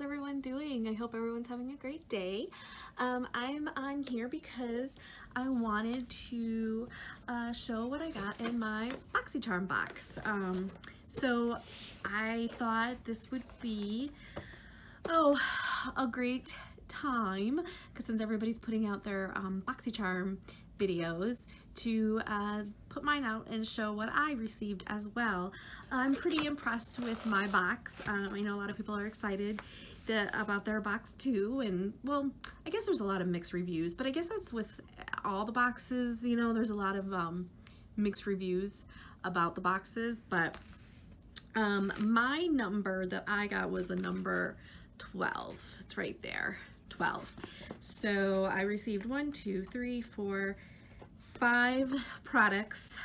how's everyone doing? I hope everyone's having a great day. I'm on here because I wanted to show what I got in my Boxycharm box. So I thought this would be, a great time, because since everybody's putting out their Boxycharm videos, to put mine out and show what I received as well. I'm pretty impressed with my box. I know a lot of people are excited about their box too, and well, I guess there's a lot of mixed reviews, but I guess that's with all the boxes, you know, there's a lot of mixed reviews about the boxes, but my number that I got was a number 12. It's right there, 12. So I received 1, 2, 3, 4, 5 products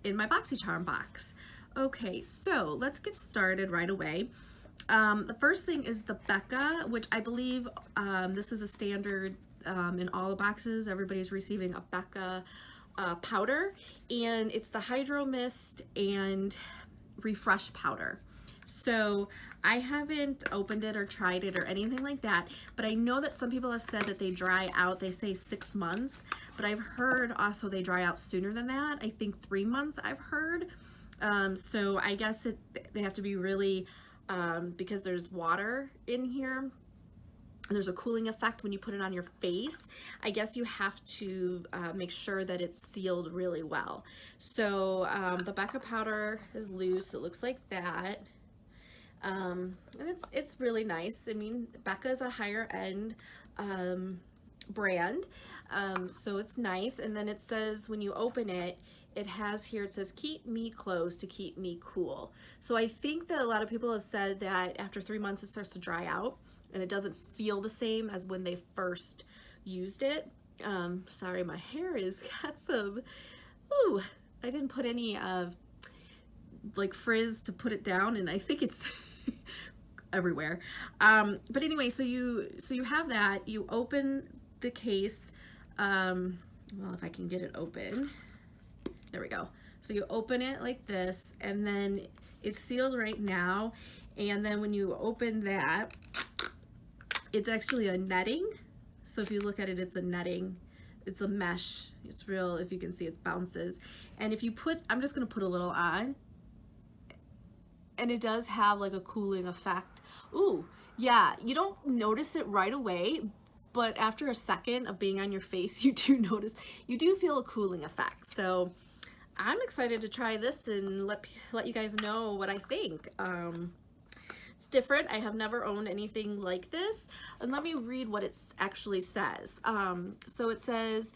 in my Boxycharm box. Okay, so let's get started right away. The first thing is the Becca, which I believe this is a standard in all the boxes. Everybody's receiving a Becca powder, and it's the Hydro Mist and Refresh powder. So I haven't opened it or tried it or anything like that, but I know that some people have said that they dry out. They say 6 months, but I've heard also they dry out sooner than that. I think 3 months I've heard. So I guess they have to be really, because there's water in here, there's a cooling effect when you put it on your face. I guess you have to make sure that it's sealed really well. So the Becca powder is loose. It looks like that. And it's really nice. I mean, Becca is a higher end brand, so it's nice. And then it says when you open it, it has here, it says keep me close to keep me cool. So I think that a lot of people have said that after 3 months it starts to dry out and it doesn't feel the same as when they first used it. Sorry, my hair is got some, ooh, I didn't put any like frizz to put it down, and I think it's everywhere. But anyway, so you have that. You open the case. Well, if I can get it open, there we go. So you open it like this, and then it's sealed right now. And then when you open that, it's actually a netting. So if you look at it, it's a netting. It's a mesh. It's real. If you can see, it bounces. And if you put, I'm just gonna put a little on, and it does have like a cooling effect. Ooh, yeah, you don't notice it right away, but after a second of being on your face, you do notice, you do feel a cooling effect. So I'm excited to try this and let you guys know what I think. It's different. I have never owned anything like this. And let me read what it actually says. So it says,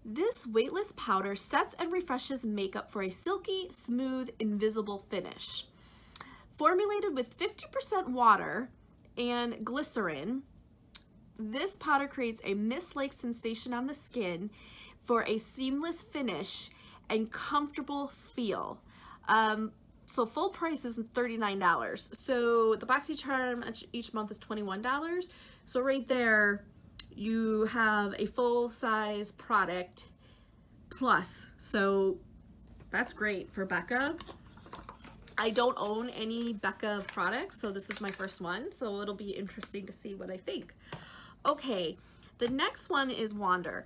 this weightless powder sets and refreshes makeup for a silky, smooth, invisible finish. Formulated with 50% water and glycerin, this powder creates a mist-like sensation on the skin for a seamless finish and comfortable feel. So full price is $39. So the Boxycharm each month is $21. So right there, you have a full-size product plus. So that's great for Becca. I don't own any Becca products, so this is my first one, so it'll be interesting to see what I think. Okay, the next one is Wonder,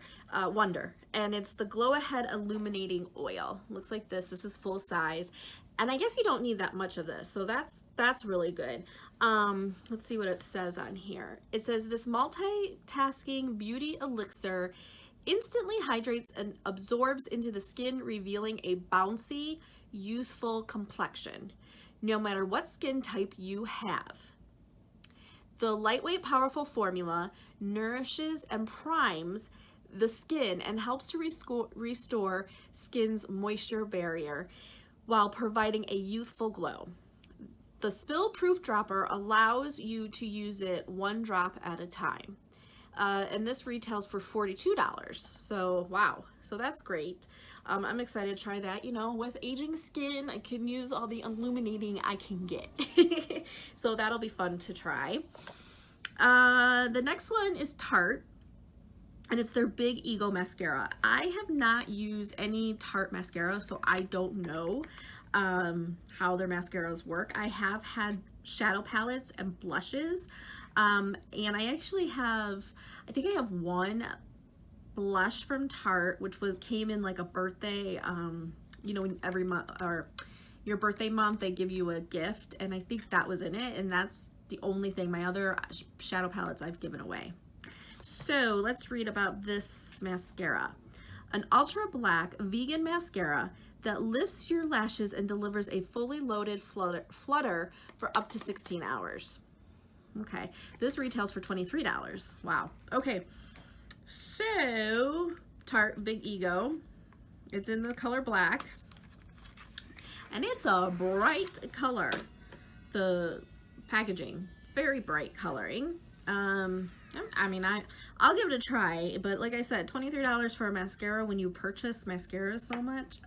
and it's the Glow Ahead Illuminating Oil. Looks like this. This is full size, and I guess you don't need that much of this, so that's really good. Let's see what it says on here. It says this multitasking beauty elixir instantly hydrates and absorbs into the skin, revealing a bouncy, youthful complexion, no matter what skin type you have. The lightweight, powerful formula nourishes and primes the skin and helps to restore skin's moisture barrier while providing a youthful glow. The spill-proof dropper allows you to use it 1 drop at a time. And this retails for $42. So wow, so that's great. I'm excited to try that. You know, with aging skin, I can use all the illuminating I can get. So that'll be fun to try. The next one is Tarte, and it's their Big Eagle mascara. I have not used any Tarte mascara, so I don't know how their mascaras work. I have had shadow palettes and blushes. And I actually have, I think I have one blush from Tarte, which came in like a birthday, you know, every month, or your birthday month, they give you a gift, and I think that was in it, and that's the only thing. My other shadow palettes I've given away. So let's read about this mascara. An ultra black vegan mascara that lifts your lashes and delivers a fully loaded flutter for up to 16 hours. Okay, this retails for $23. Wow. Okay, so Tarte Big Ego. It's in the color black, and it's a bright color. The packaging, very bright coloring. I mean, I'll give it a try, but like I said, $23 for a mascara. When you purchase mascaras so much,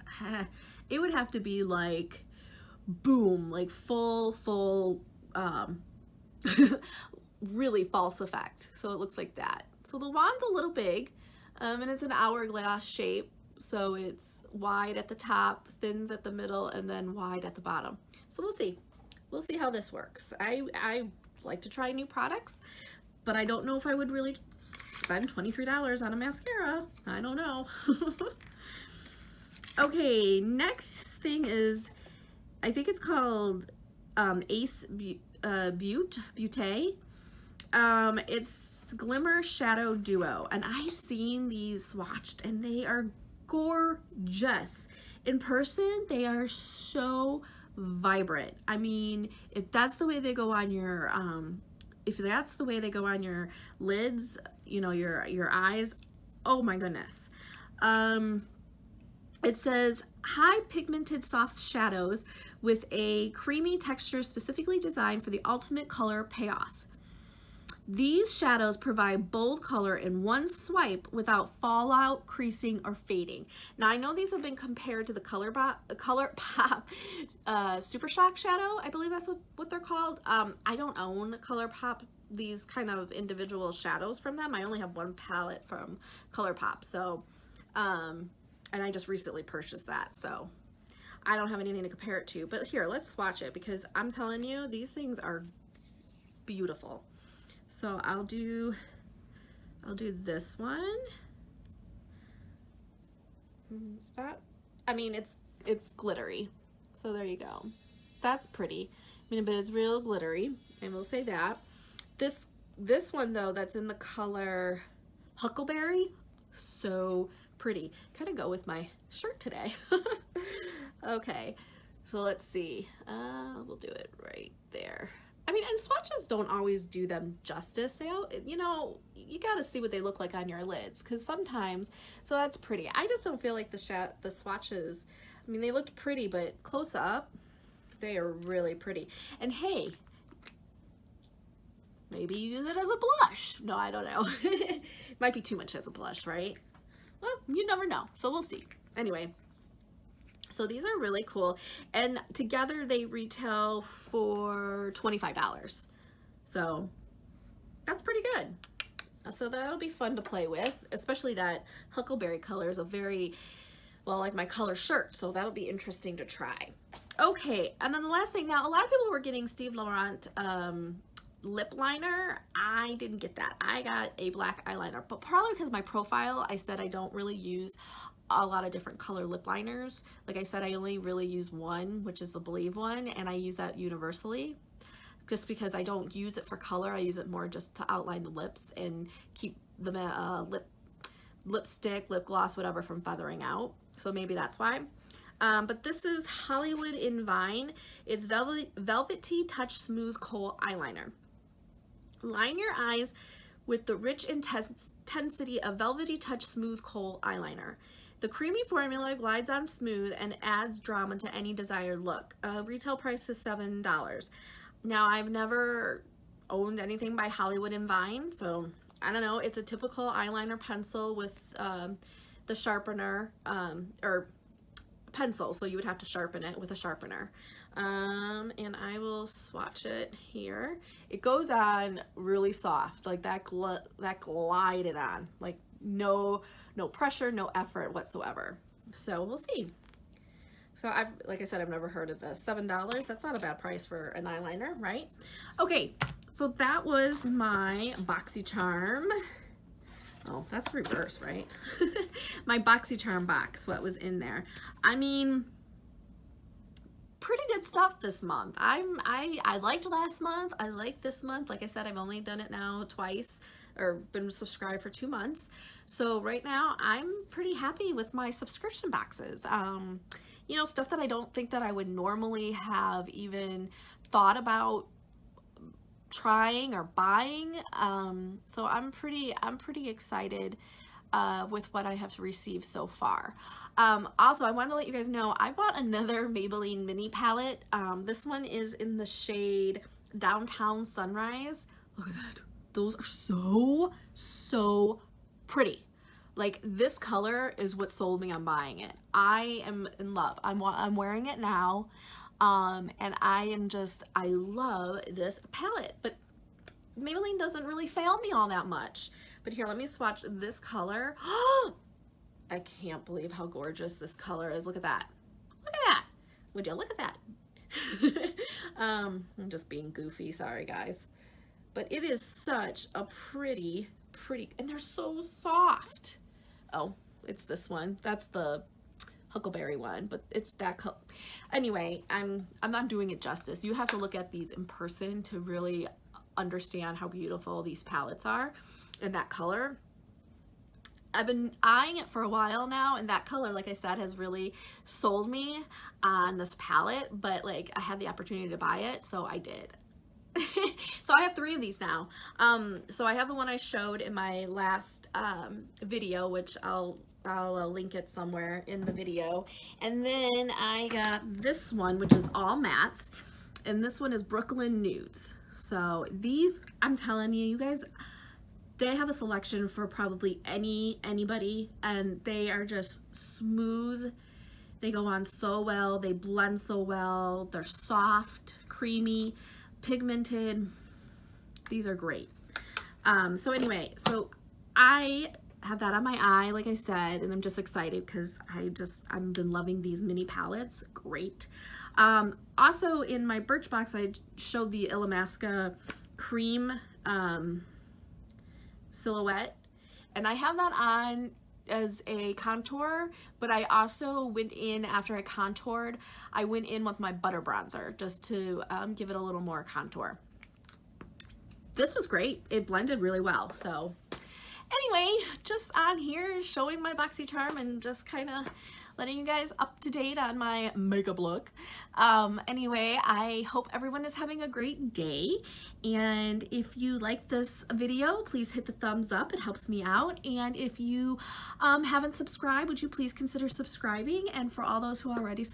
it would have to be like, boom, like full, really false effect. So it looks like that. So the wand's a little big, and it's an hourglass shape. So it's wide at the top, thins at the middle, and then wide at the bottom. So we'll see. We'll see how this works. I like to try new products, but I don't know if I would really spend $23 on a mascara. I don't know. Okay, next thing is, I think it's called Ace Beauté. It's Glimmer Shadow Duo, and I've seen these swatched, and they are gorgeous. In person, they are so vibrant. I mean, if that's the way they go on your lids, you know, your eyes, oh my goodness. It says high pigmented soft shadows with a creamy texture specifically designed for the ultimate color payoff. These shadows provide bold color in one swipe without fallout, creasing, or fading. Now I know these have been compared to the ColourPop Super Shock shadow. I believe that's what they're called. I don't own ColourPop, these kind of individual shadows from them. I only have one palette from ColourPop. So, and I just recently purchased that, so I don't have anything to compare it to. But here, let's swatch it, because I'm telling you, these things are beautiful. So I'll do this one. Is that? I mean, it's glittery. So there you go. That's pretty. I mean, but it's real glittery, and we'll say that. This one though, that's in the color Huckleberry, so pretty. Kind of go with my shirt today. Okay, so let's see. We'll do it right there. I mean, and swatches don't always do them justice. They all, you know, you got to see what they look like on your lids, because sometimes, so that's pretty. I just don't feel like the swatches, I mean, they looked pretty, but close up, they are really pretty. And hey, maybe use it as a blush. No, I don't know. Might be too much as a blush, right? Well, you never know. So we'll see. Anyway, so these are really cool. And together they retail for $25. So that's pretty good. So that'll be fun to play with, especially that Huckleberry color is a very, well, like my color shirt. So that'll be interesting to try. Okay, and then the last thing. Now, a lot of people were getting Steve Laurent lip liner. I didn't get that. I got a black eyeliner, but probably because my profile, I said I don't really use a lot of different color lip liners. Like I said, I only really use one, which is the Believe one, and I use that universally just because I don't use it for color. I use it more just to outline the lips and keep the lipstick, lip gloss, whatever from feathering out. So maybe that's why. But this is Hollywood in Vine. It's Velvety Touch Smooth Kohl Eyeliner. Line your eyes with the rich intensity of Velvety Touch Smooth Kohl Eyeliner. The creamy formula glides on smooth and adds drama to any desired look. Retail price is $7. Now, I've never owned anything by Hollywood in Vine, so I don't know. It's a typical eyeliner pencil with the sharpener, or pencil, so you would have to sharpen it with a sharpener. And I will swatch it here. It goes on really soft, like that glided on, like no pressure, no effort whatsoever. So we'll see. So like I said, I've never heard of this. $7, that's not a bad price for an eyeliner, right? Okay, so that was my Boxycharm. Oh, that's reverse, right? My Boxycharm box, what was in there. I mean, pretty good stuff this month. I liked last month. I like this month. Like I said, I've only done it now twice, or been subscribed for 2 months. So right now I'm pretty happy with my subscription boxes. You know, stuff that I don't think that I would normally have even thought about trying or buying. So I'm pretty excited with what I have received so far. Also, I want to let you guys know I bought another Maybelline mini palette. This one is in the shade Downtown Sunrise. Look at that. Those are so pretty. Like, this color is what sold me on buying it. I am in love. I'm wearing it now. And I love this palette, but Maybelline doesn't really fail me all that much. But here, let me swatch this color. I can't believe how gorgeous this color is. Look at that. Look at that. Would you look at that? I'm just being goofy. Sorry, guys. But it is such a pretty, and they're so soft. Oh, it's this one. That's the Huckleberry one, but it's that color. Anyway, I'm not doing it justice. You have to look at these in person to really understand how beautiful these palettes are. And that color, I've been eyeing it for a while now, and that color, like I said, has really sold me on this palette, but like I had the opportunity to buy it, so I did. So I have 3 of these now. So I have the one I showed in my last video, which I'll link it somewhere in the video. And then I got this one, which is all mattes, and this one is Brooklyn Nudes. So these, I'm telling you, you guys, they have a selection for probably anybody, and they are just smooth. They go on so well. They blend so well. They're soft, creamy, pigmented. These are great. So anyway, so I have that on my eye, like I said, and I'm just excited because I've been loving these mini palettes. Great. Also in my Birchbox, I showed the Illamasqua cream silhouette, and I have that on as a contour, but I also went in after I contoured, I went in with my butter bronzer just to give it a little more contour. This was great. It blended really well. So anyway, just on here showing my Boxycharm and just kind of letting you guys up to date on my makeup look. Anyway, I hope everyone is having a great day, and if you like this video, please hit the thumbs up. It helps me out. And if you haven't subscribed, would you please consider subscribing? And for all those who already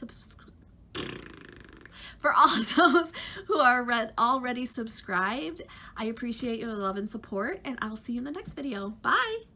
already subscribed, I appreciate your love and support, and I'll see you in the next video. Bye.